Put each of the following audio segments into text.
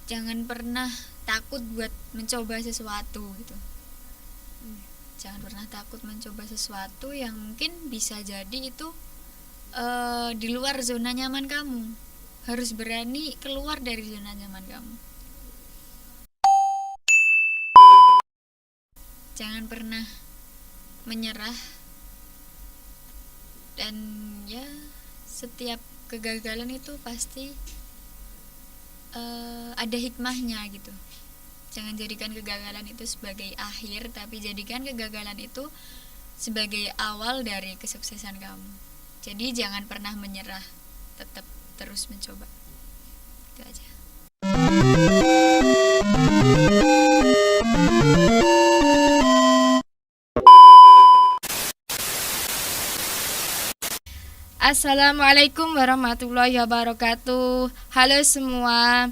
jangan pernah takut buat mencoba sesuatu gitu. Jangan pernah takut mencoba sesuatu yang mungkin bisa jadi itu di luar zona nyaman kamu. Harus berani keluar dari zona nyaman kamu. Jangan pernah menyerah, dan ya setiap kegagalan itu pasti ada hikmahnya gitu. Jangan jadikan kegagalan itu sebagai akhir, tapi jadikan kegagalan itu sebagai awal dari kesuksesan kamu. Jadi jangan pernah menyerah, tetap terus mencoba. Itu aja. Assalamualaikum warahmatullahi wabarakatuh. Halo semua.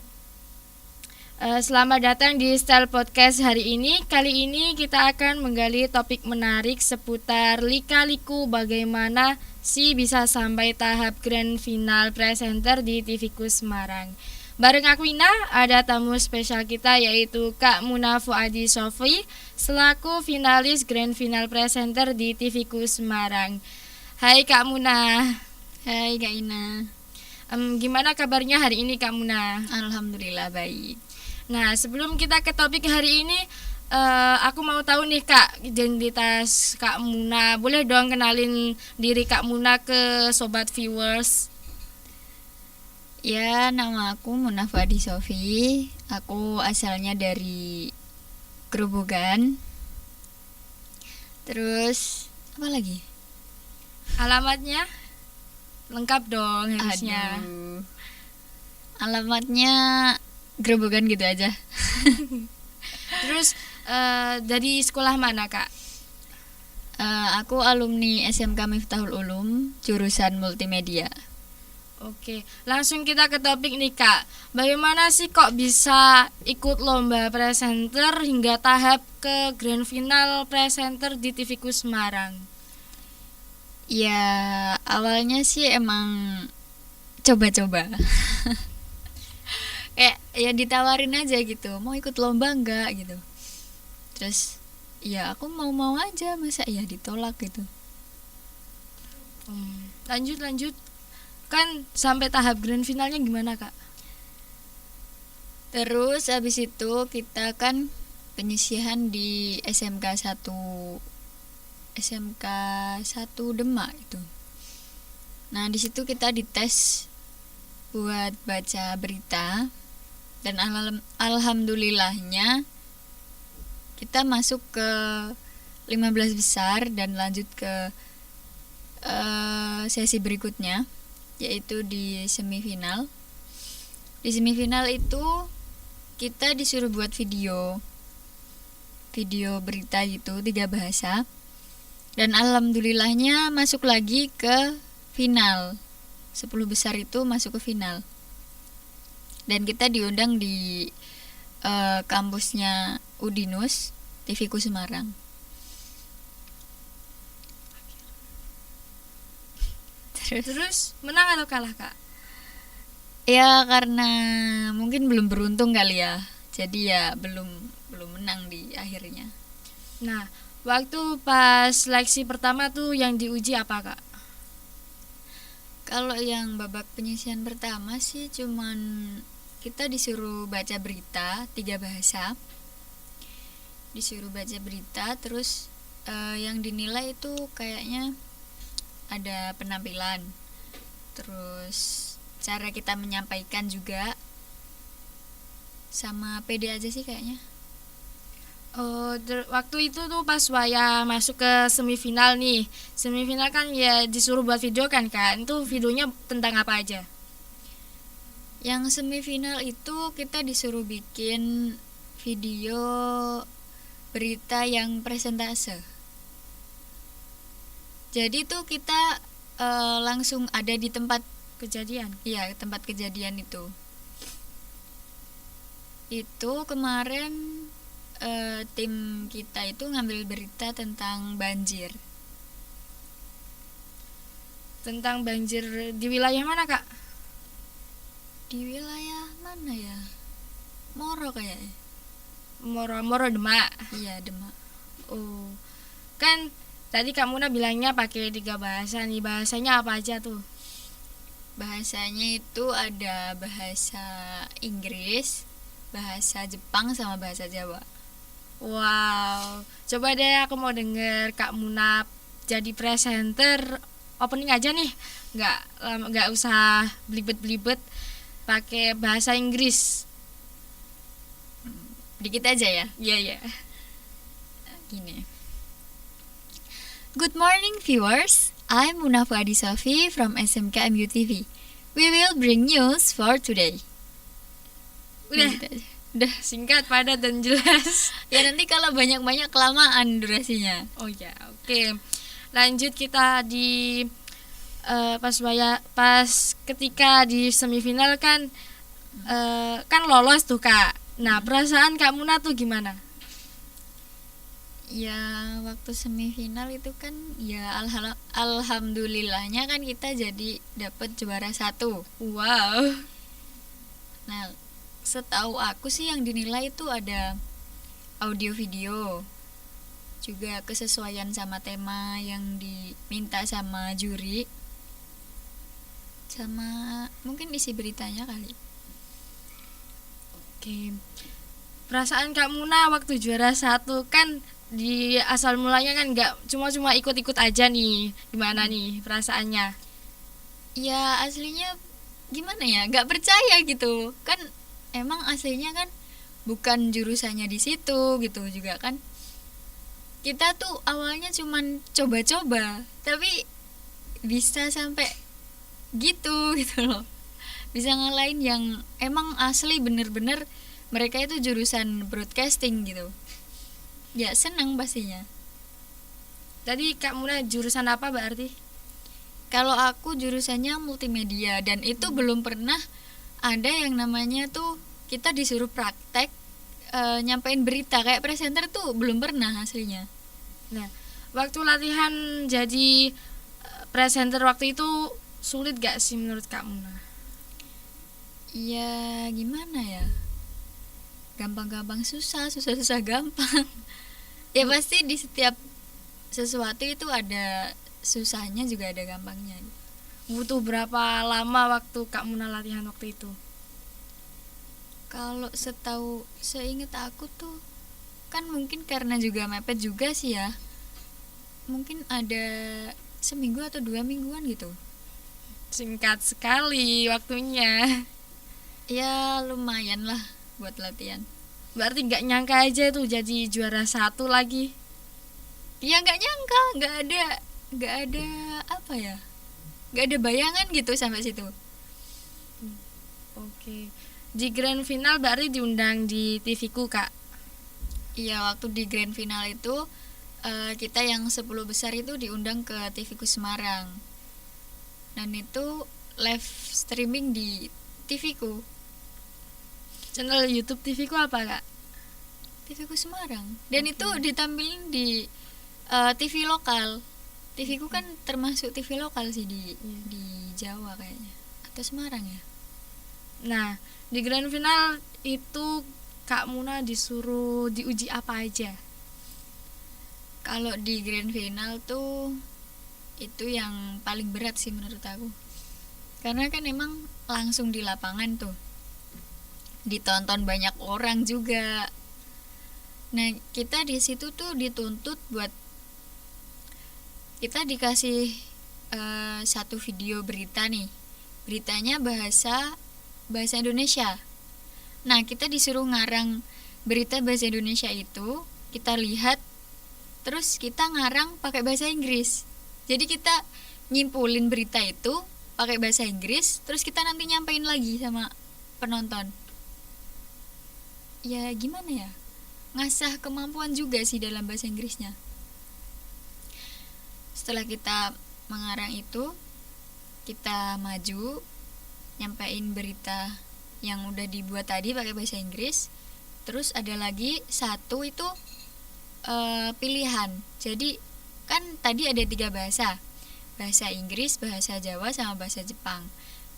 Selamat datang di Style Podcast hari ini. Kali ini kita akan menggali topik menarik seputar lika-liku bagaimana sih bisa sampai tahap grand final presenter di TVku Semarang. Bareng aku Ina, ada tamu spesial kita yaitu Kak Muna Fuadi Sofi selaku finalis grand final presenter di TVku Semarang. Hai Kak Muna. Hai Kak Ina. Gimana kabarnya hari ini Kak Muna? Alhamdulillah baik. Nah, sebelum kita ke topik hari ini, aku mau tahu nih Kak, identitas Kak Muna. Boleh dong kenalin diri Kak Muna ke sobat viewers? Ya, nama aku Muna Fuadi Sofi. Aku asalnya dari Grobogan. Terus apa lagi? Alamatnya lengkap dong harusnya. Aduh. Alamatnya Grobogan gitu aja. Terus dari sekolah mana Kak? Aku alumni SMK Miftahul Ulum, jurusan multimedia. Oke, langsung kita ke topik nih Kak. Bagaimana sih kok bisa ikut lomba presenter hingga tahap ke grand final presenter di TVku Semarang? Ya, awalnya sih emang coba-coba. Ya ditawarin aja gitu, mau ikut lomba enggak gitu. Terus ya aku mau aja, masa ya ditolak gitu. Lanjut kan sampai tahap grand finalnya gimana Kak? Terus habis itu kita kan penyisihan di SMK 1 Demak itu. Nah, di situ kita dites buat baca berita, dan alhamdulillahnya kita masuk ke 15 besar dan lanjut ke sesi berikutnya, yaitu di semifinal. Di semifinal itu kita disuruh buat video berita gitu 3 bahasa, dan alhamdulillahnya masuk lagi ke final. 10 besar itu masuk ke final, dan kita diundang di kampusnya Udinus TVku Semarang. Terus menang atau kalah Kak? Ya karena mungkin belum beruntung kali ya, jadi ya belum menang di akhirnya. Nah, waktu pas seleksi pertama tuh yang diuji apa Kak? Kalau yang babak penyisihan pertama sih cuman kita disuruh baca berita 3 bahasa. Disuruh baca berita, terus yang dinilai itu kayaknya ada penampilan, terus cara kita menyampaikan juga, sama pede aja sih kayaknya. Waktu itu tuh pas Waya masuk ke semifinal nih. Semifinal kan ya disuruh buat video kan Kak. Itu videonya tentang apa aja? Yang semifinal itu kita disuruh bikin video berita yang presentase. Jadi tuh kita langsung ada di tempat Kejadian. Iya, tempat kejadian itu. Itu kemarin tim kita itu ngambil berita tentang banjir. Tentang banjir di wilayah mana Kak? Di wilayah mana ya? Moro kayaknya. Moro Demak. Iya, Demak. Oh, kan tadi Kak Muna bilangnya pakai 3 bahasa nih. Bahasanya apa aja tuh? Bahasanya itu ada bahasa Inggris, bahasa Jepang, sama bahasa Jawa. Wow, coba deh aku mau denger Kak Muna jadi presenter opening aja nih. Nggak usah belibet-belibet, pakai bahasa Inggris. Dikit aja ya. Iya, iya. Gini. Good morning viewers. I'm Muna Fuadi Sofi from SMK MUTV. We will bring news for today. Udah. Gitu aja. Udah. Singkat, padat, dan jelas. Ya nanti kalau banyak-banyak kelamaan durasinya. Oh ya, oke. Lanjut kita di pas ketika di semifinal kan kan lolos tuh Kak. Nah, perasaan Kak Muna tuh gimana? Ya waktu semifinal itu kan ya alhamdulillahnya kan kita jadi dapat juara 1. Wow. Nah, setahu aku sih yang dinilai itu ada audio video, juga kesesuaian sama tema yang diminta sama juri, sama mungkin isi beritanya kali. Oke. Perasaan Kak Muna waktu juara 1 kan di asal mulanya kan nggak cuma ikut-ikut aja nih. Gimana nih perasaannya? Ya aslinya gimana ya, nggak percaya gitu kan, emang aslinya kan bukan jurusannya di situ gitu juga kan. Kita tuh awalnya cuman coba-coba, tapi bisa sampai gitu gitu loh, bisa ngalahin yang emang asli bener-bener mereka itu jurusan broadcasting gitu. Ya seneng pastinya. Tadi Kak Muna jurusan apa berarti? Kalau aku jurusannya multimedia, dan itu belum pernah ada yang namanya tuh kita disuruh praktek nyampein berita kayak presenter tuh belum pernah aslinya. Nah, waktu latihan jadi presenter waktu itu sulit gak sih menurut Kak Muna? Ya gimana ya, gampang-gampang susah, susah-susah gampang. Ya pasti di setiap sesuatu itu ada susahnya juga ada gampangnya. Butuh berapa lama waktu Kak Muna latihan waktu itu? Kalau seingat aku tuh kan mungkin karena juga mepet juga sih ya, mungkin ada seminggu atau 2 mingguan gitu. Singkat sekali waktunya. Ya lumayan lah buat latihan. Berarti nggak nyangka aja tuh jadi juara 1 lagi. Ya nggak nyangka, nggak ada apa ya, nggak ada bayangan gitu sampai situ. Oke. Di grand final berarti diundang di TV-ku Kak. Iya, waktu di grand final itu kita yang 10 besar itu diundang ke TV-ku Semarang. Dan itu live streaming di TV-ku. Channel YouTube TV-ku apa Kak? TV-ku Semarang. Dan itu ditampilin di TV lokal. TV-ku kan termasuk TV lokal sih di Jawa kayaknya, atau Semarang ya. Nah, di grand final itu Kak Muna disuruh diuji apa aja? Kalau di grand final tuh itu yang paling berat sih menurut aku. Karena kan emang langsung di lapangan tuh. Ditonton banyak orang juga. Nah, kita di situ tuh dituntut buat kita dikasih satu video berita nih. Beritanya bahasa Indonesia. Nah, kita disuruh ngarang berita bahasa Indonesia itu, kita lihat terus kita ngarang pakai bahasa Inggris. Jadi kita nyimpulin berita itu pakai bahasa Inggris, terus kita nanti nyampein lagi sama penonton. Ya gimana ya, ngasah kemampuan juga sih dalam bahasa Inggrisnya. Setelah kita mengarang itu, kita maju nyampein berita yang udah dibuat tadi pakai bahasa Inggris. Terus ada lagi satu itu pilihan. Jadi kan tadi ada 3 bahasa, bahasa Inggris, bahasa Jawa, sama bahasa Jepang.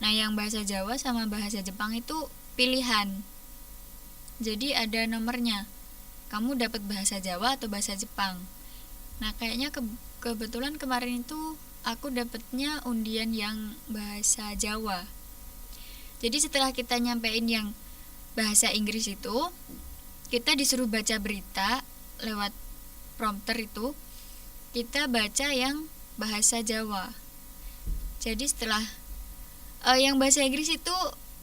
Nah, yang bahasa Jawa sama bahasa Jepang itu pilihan. Jadi ada nomornya. Kamu dapat bahasa Jawa atau bahasa Jepang. Nah, kayaknya kebetulan kemarin itu aku dapatnya undian yang bahasa Jawa. Jadi setelah kita nyampein yang bahasa Inggris itu, kita disuruh baca berita lewat prompter itu. Kita baca yang bahasa Jawa. Jadi setelah yang bahasa Inggris itu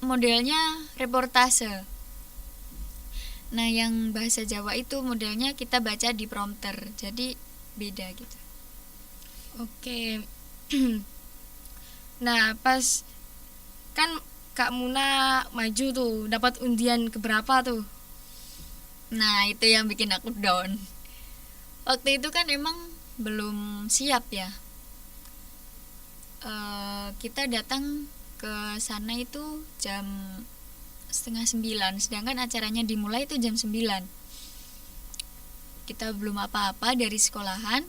modelnya reportase. Nah, yang bahasa Jawa itu modelnya kita baca di prompter. Jadi beda gitu. Oke. Nah, pas kan Kak Muna maju tuh, dapat undian keberapa tuh? Nah, itu yang bikin aku down. Waktu itu kan emang belum siap ya. Kita datang ke sana itu jam 8:30, sedangkan acaranya dimulai itu jam 9. Kita belum apa-apa dari sekolahan.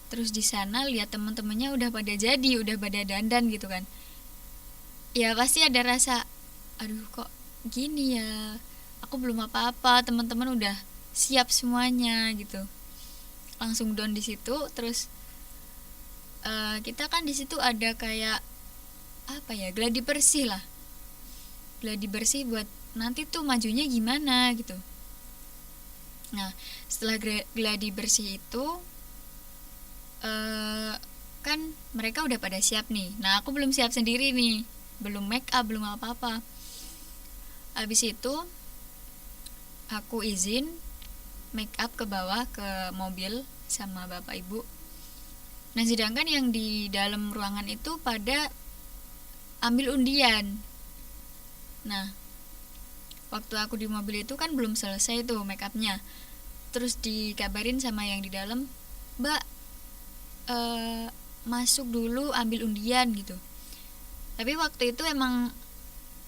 Terus di sana lihat teman-temannya udah pada jadi, udah pada dandan gitu kan. Ya pasti ada rasa, aduh kok gini ya. Aku belum apa-apa, teman-teman udah siap semuanya gitu. Langsung down di situ. Terus kita kan di situ ada kayak apa ya, gladi bersih lah. Gladi bersih buat nanti tuh majunya gimana gitu. Nah, setelah gladi bersih itu kan mereka udah pada siap nih. Nah, aku belum siap sendiri nih, belum make up, belum apa-apa. Habis itu aku izin make up ke bawah ke mobil sama bapak ibu. Nah, sedangkan yang di dalam ruangan itu pada ambil undian. Nah, waktu aku di mobil itu kan belum selesai tuh make upnya. Terus dikabarin sama yang di dalam, Mbak, masuk dulu ambil undian gitu. Tapi waktu itu emang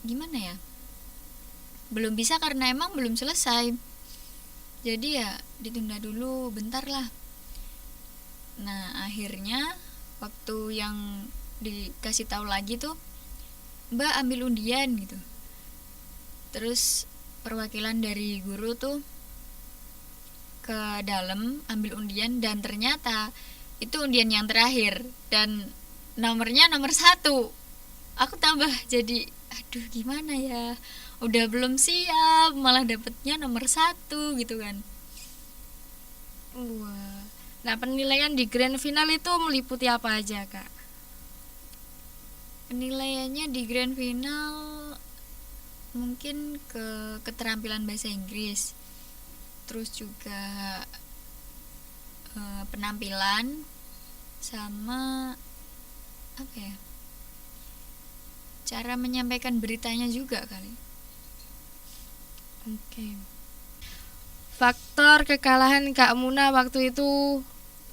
gimana ya, belum bisa karena emang belum selesai. Jadi ya ditunda dulu bentar lah. Nah, akhirnya waktu yang dikasih tahu lagi tuh, Mbak ambil undian gitu. Terus perwakilan dari guru tuh ke dalam ambil undian, dan ternyata itu undian yang terakhir dan nomornya nomor 1. Aku tambah jadi aduh gimana ya, udah belum siap malah dapetnya nomor 1 gitu kan. Wah. Nah, penilaian di grand final itu meliputi apa aja, Kak? Penilaiannya di grand final mungkin ke keterampilan bahasa Inggris, terus juga penampilan, sama apa ya, cara menyampaikan beritanya juga kali. Oke. Faktor kekalahan Kak Muna waktu itu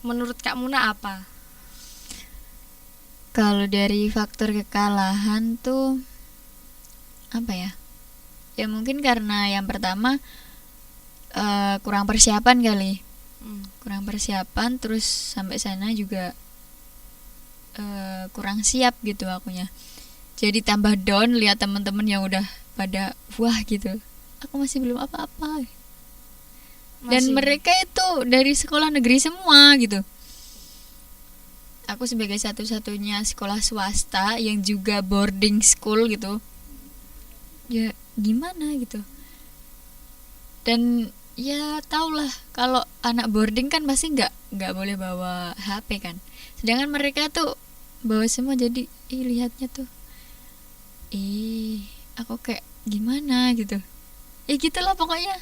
menurut Kak Muna apa? Kalau dari faktor kekalahan tuh apa ya? Ya mungkin karena yang pertama kurang persiapan kali. Kurang persiapan, terus sampai sana juga kurang siap gitu akunya. Jadi tambah down lihat teman-teman yang udah pada wah gitu. Aku masih belum apa-apa. Dan mereka itu dari sekolah negeri semua gitu. Aku sebagai satu-satunya sekolah swasta yang juga boarding school gitu, ya gimana gitu. Dan ya tau lah kalau anak boarding kan pasti nggak boleh bawa HP kan. Sedangkan mereka tuh bawa semua, jadi lihatnya tuh aku kayak gimana gitu. Gitulah pokoknya.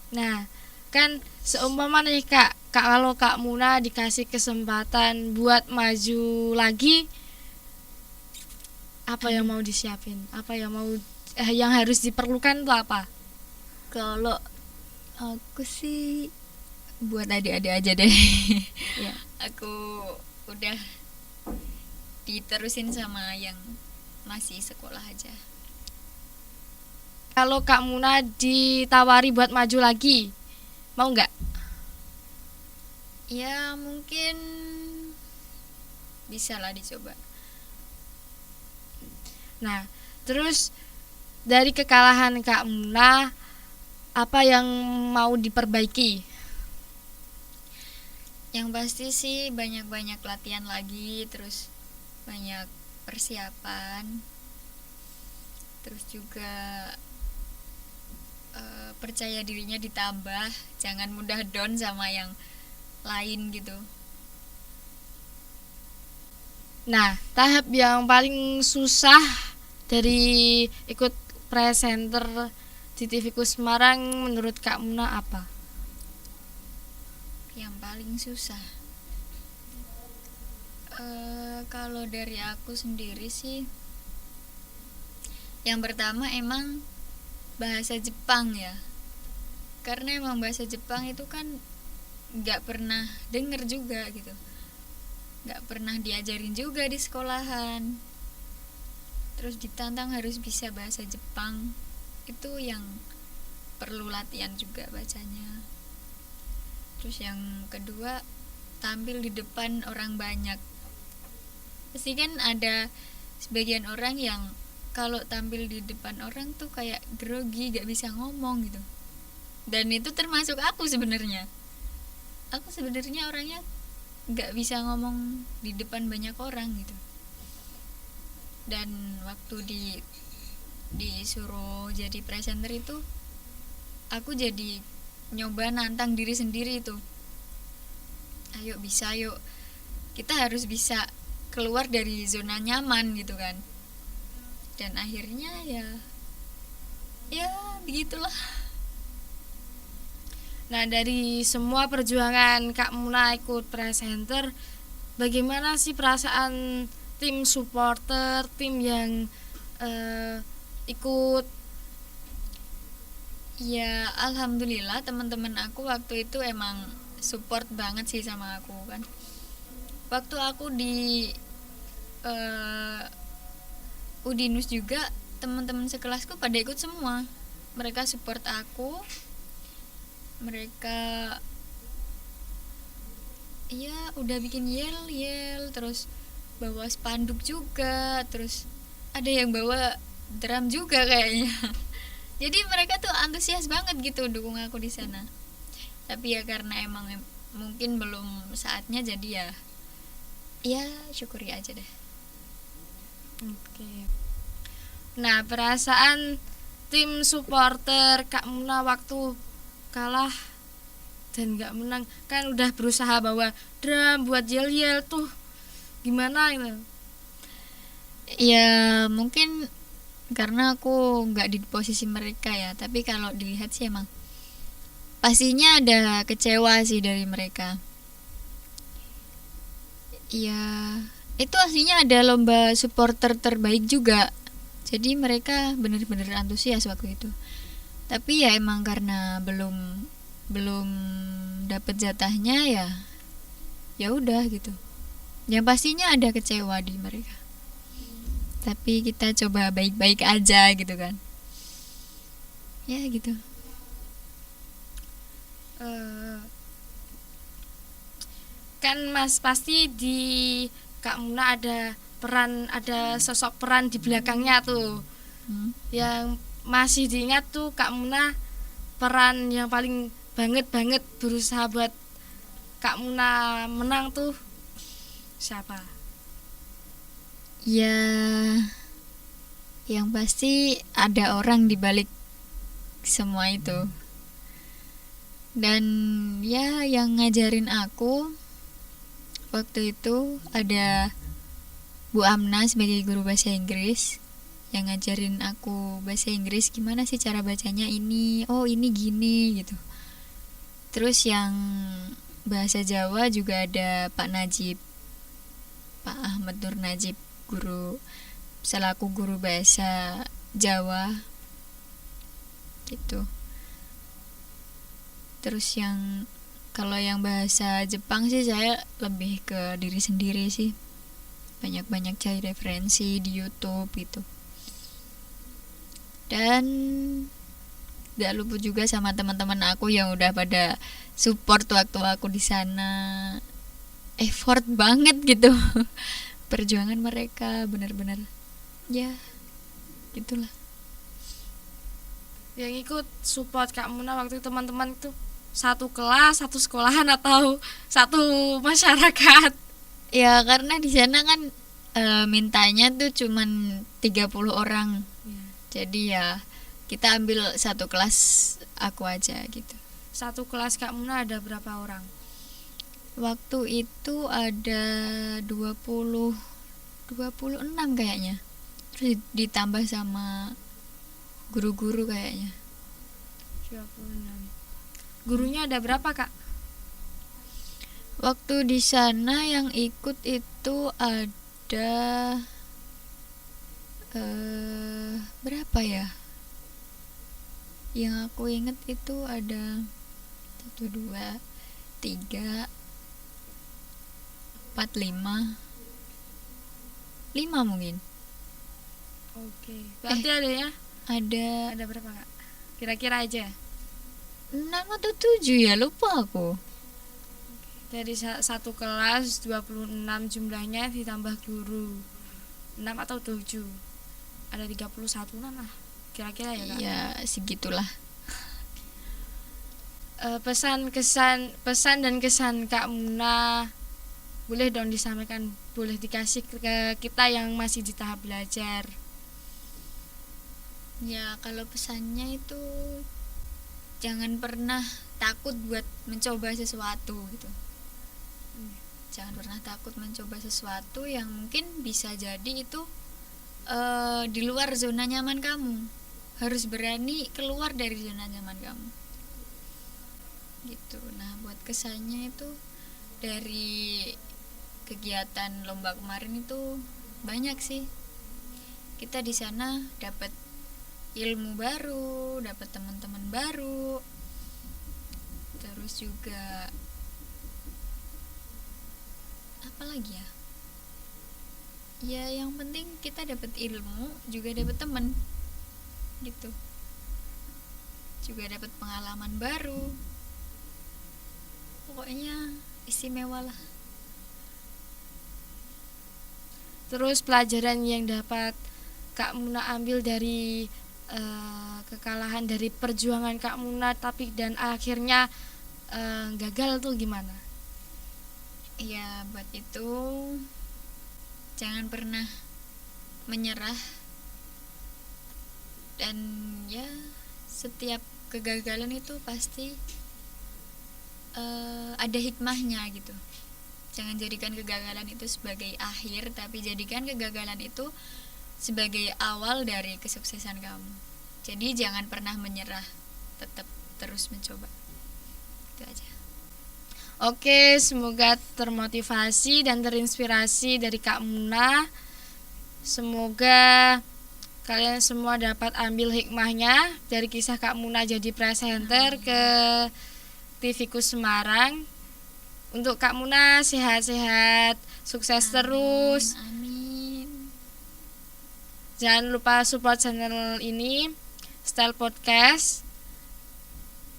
Nah, kan seumpama nih Kak, kalau Kak Muna dikasih kesempatan buat maju lagi, apa yang mau disiapin? Apa yang mau yang harus diperlukan tuh apa? Kalau aku sih buat adik-adik aja deh. Ya. Aku udah diterusin sama yang masih sekolah aja. Kalau Kak Muna ditawari buat maju lagi, mau nggak? Ya mungkin bisa lah dicoba. Nah, terus dari kekalahan Kak Muna, apa yang mau diperbaiki? Yang pasti sih banyak-banyak latihan lagi, terus banyak persiapan, terus juga percaya dirinya ditambah, jangan mudah down sama yang lain gitu. Nah, tahap yang paling susah dari ikut presenter di TVku Semarang menurut Kak Muna apa? Yang paling susah, kalau dari aku sendiri sih, yang pertama emang bahasa Jepang ya, karena emang bahasa Jepang itu kan nggak pernah denger juga gitu, nggak pernah diajarin juga di sekolahan, terus ditantang harus bisa bahasa Jepang, itu yang perlu latihan juga bacanya. Terus yang kedua, tampil di depan orang banyak. Pasti kan ada sebagian orang yang kalau tampil di depan orang tuh kayak grogi, gak bisa ngomong gitu. Dan itu termasuk aku sebenarnya. Aku sebenarnya orangnya gak bisa ngomong di depan banyak orang gitu. Dan waktu disuruh jadi presenter itu, aku jadi nyoba nantang diri sendiri itu. Ayo bisa, yuk. Kita harus bisa keluar dari zona nyaman gitu kan. Dan akhirnya ya begitulah. Nah, dari semua perjuangan Kak Muna ikut presenter, bagaimana sih perasaan tim supporter, tim yang ikut? Ya alhamdulillah teman-teman aku waktu itu emang support banget sih sama aku kan. Waktu aku di Udinus juga, teman-teman sekelasku pada ikut semua. Mereka support aku, mereka ya udah bikin yel terus bawa spanduk juga, terus ada yang bawa drum juga kayaknya. Jadi mereka tuh antusias banget gitu dukung aku di sana. Tapi ya karena emang mungkin belum saatnya, jadi ya syukuri aja deh. Oke. Nah, perasaan tim supporter Kak Muna waktu kalah dan gak menang, kan udah berusaha bawa drum buat yel-yel tuh, gimana gitu? Ya mungkin karena aku nggak di posisi mereka ya, tapi kalau dilihat sih emang pastinya ada kecewa sih dari mereka. Ya itu aslinya ada lomba supporter terbaik juga, jadi mereka bener-bener antusias waktu itu. Tapi ya emang karena belum dapat jatahnya, ya udah gitu. Yang pastinya ada kecewa di mereka, tapi kita coba baik-baik aja gitu kan. Ya gitu. Kan Mas pasti di Kak Muna ada sosok peran di belakangnya tuh, yang masih diingat tuh Kak Muna, peran yang paling banget berusaha buat Kak Muna menang tuh siapa? Ya yang pasti ada orang di balik semua itu. Dan ya yang ngajarin aku waktu itu ada Bu Amna sebagai guru bahasa Inggris, yang ngajarin aku bahasa Inggris gimana sih cara bacanya ini, oh ini gini gitu. Terus yang bahasa Jawa juga ada Pak Najib, Pak Ahmad Nur Najib, selaku guru bahasa Jawa gitu. Terus kalau yang bahasa Jepang sih saya lebih ke diri sendiri sih, banyak-banyak cari referensi di YouTube gitu. Dan gak lupa juga sama teman-teman aku yang udah pada support waktu aku di sana, effort banget gitu. Perjuangan mereka benar-benar ya gitulah. yang ikut support Kak Muna waktu itu teman-teman itu satu kelas, satu sekolahan atau satu masyarakat? Ya karena di sana kan mintanya tuh cuman 30 orang. Jadi ya kita ambil satu kelas aku aja gitu. Satu kelas Kak Muna ada berapa orang? Waktu itu ada 26 kayaknya. Terus ditambah sama guru-guru kayaknya. 26. Gurunya ada berapa Kak? Waktu di sana yang ikut itu ada berapa ya? Yang aku inget itu ada 1, 2, 3, 4, 5 mungkin. Oke, berarti ada ya? Ada Ada berapa Kak? Kira-kira aja. 6 atau 7 ya, lupa aku. Dari satu kelas 26 jumlahnya ditambah guru 6 atau 7. Ada 31 lah kira-kira ya Kak? Ya segitulah. Pesan dan kesan Kak Muna boleh dong disampaikan, boleh dikasih ke kita yang masih di tahap belajar. Ya kalau pesannya itu jangan pernah takut buat mencoba sesuatu gitu. Jangan pernah takut mencoba sesuatu yang mungkin bisa jadi itu di luar zona nyaman kamu. Harus berani keluar dari zona nyaman kamu gitu. Nah buat kesannya itu dari kegiatan lomba kemarin itu banyak sih. Kita di sana dapat ilmu baru, dapat teman-teman baru, terus juga apa lagi ya? Ya yang penting kita dapat ilmu, juga dapat teman gitu, juga dapat pengalaman baru. Pokoknya istimewa lah. Terus pelajaran yang dapat Kak Muna ambil dari kekalahan, dari perjuangan Kak Muna tapi dan akhirnya gagal tuh gimana? Ya buat itu jangan pernah menyerah, dan ya setiap kegagalan itu pasti ada hikmahnya gitu. Jangan jadikan kegagalan itu sebagai akhir, tapi jadikan kegagalan itu sebagai awal dari kesuksesan kamu. Jadi jangan pernah menyerah, tetap terus mencoba. Itu aja. Oke, semoga termotivasi dan terinspirasi dari Kak Muna. Semoga kalian semua dapat ambil hikmahnya dari kisah Kak Muna jadi presenter ke TVku Semarang. Untuk Kak Muna sehat-sehat, sukses terus. Amin. Jangan lupa support channel ini, Style Podcast.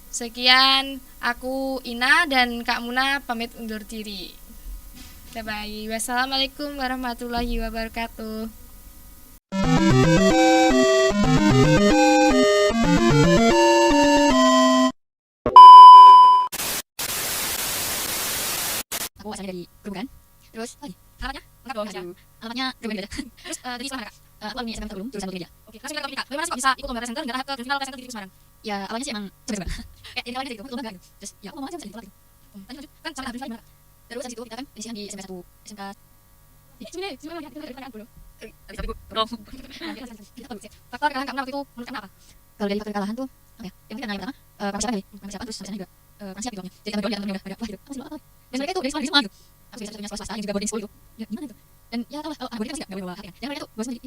Sekian, aku Ina dan Kak Muna pamit undur diri. Bye-bye. Wassalamualaikum warahmatullahi wabarakatuh. Aku asalnya dari Grub kan. Terus alamatnya lengkap dong aja. Alamatnya Grub aja. Terus jadi sekolah Kak. Aku alumni SMK Terulung, jurusan Multimedia. Oke, langsung kita topik Kak. Bagaimana sih kok bisa ikut lomba presenter nggak tahap ke final presenter di Semarang? Ya awalnya sih emang coba-coba. Kayak jadi awalnya gitu, lomba gitu. Terus ya aku mau aja bisa ditolak gitu. Lanjut kan sama tahap gimana? Terus habis itu kita kan penyisihan di SMP 1 SMK. Sebenarnya kita ada pertanyaan dulu. Habis itu belum. Faktor kekalahan Kak Muna waktu itu menurut Kak Muna apa? Kalau dari faktor kekalahan tuh apa ya? Yang penting kan yang pertama persiapan kali. Persiapan terus persiapan juga kurang siap gitu. Jadi kami doang udah wah gitu. Aku sih apa? Dan mereka itu dari semua gitu. Aku bisa satunya swasta yang juga boarding school gitu. Ya gimana itu? Dan ya tau lah, boarding kan sih nggak boleh bawa HP kan. Dan mereka tuh bawa sendiri.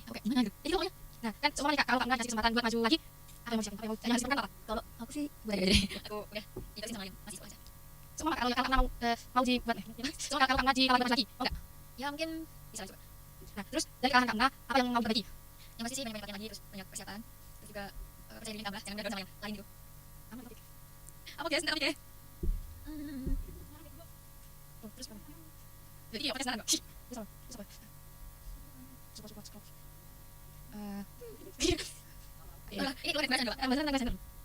Oke gimana gitu. Jadi pokoknya, nah kan semua nih Kak, kalau Kak Muna kasih kesempatan buat maju lagi, apa yang mau siapkan? Apa yang mau disiapkan apa? Kalau aku sih buat aja. Aku udah itu sih sama yang masih sekolah aja. Semua kalau Kak Muna mau dibuat semua kalau Kak Muna dikalahin lagi, mau nggak? Ya mungkin bisa coba. Nah terus dari kekalahan Kak Muna, apa yang mau diperbaiki? Yang pasti sih banyak latihan lagi, terus banyak persiapan, terus juga percaya diri tambah, jangan beda sama yang lain gitu. Apa guys, nanti deh. Terus apa? Jadi apa tes nggak? Terus apa? Support. Bahasan tanggal